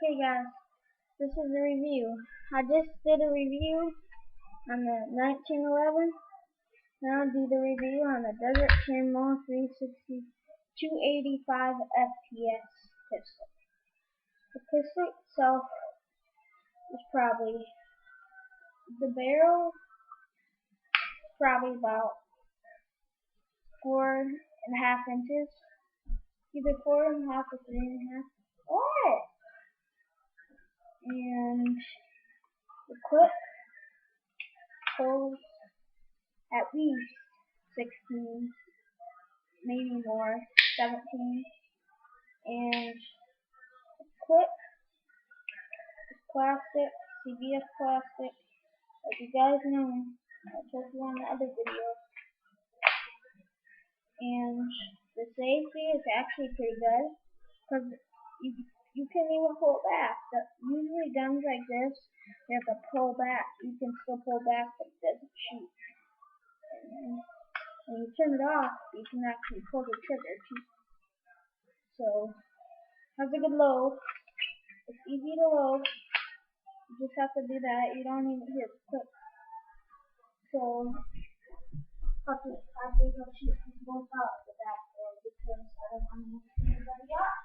Okay guys, this is a review. I just did a review on the 1911. Now I'll do the review on the Desert Camo 360 285 FPS pistol. The pistol itself is probably, the barrel probably about 4.5 inches. Either 4.5 or 3.5. What? And the clip holds at least 16, maybe more, 17. And the clip is plastic, CBS plastic. As you guys know, I told you on the other video. And the safety is actually pretty good because you can even pull back. Usually guns like this, you have to pull back. You can still pull back, but it doesn't shoot. And when you turn it off, you can actually pull the trigger too. So, has a good load. It's easy to load. You just have to do that. You don't even hit the clip. So, I think I'll shoot both out the back door because I don't want to mess anybody up.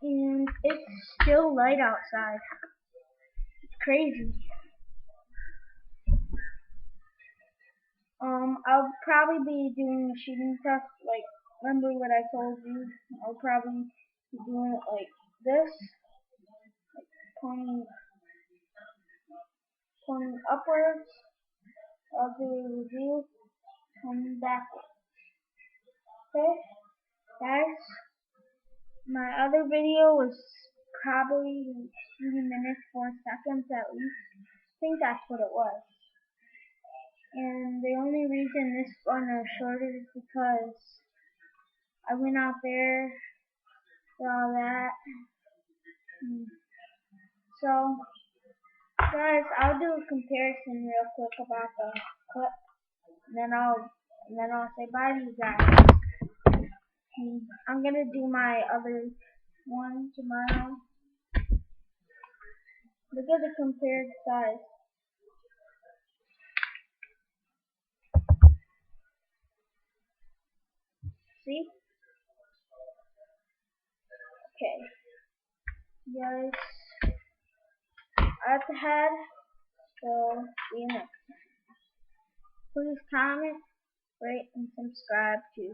And it's still light outside. It's crazy. I'll probably be doing a shooting test, like, remember what I told you? I'll probably be doing it like this, like pointing upwards. I'll do a review, pointing backwards. Okay, guys, my other video was probably 3 minutes, 4 seconds at least. I think that's what it was. And the only reason this one is shorter is because I went out there for all that. So, guys, I'll do a comparison real quick about the clip, and then I'll say bye to you guys. And I'm gonna do my other one tomorrow. Look at the compared size. See? Okay. Guys, I have to head, so see you next time. Please comment, rate, and subscribe too.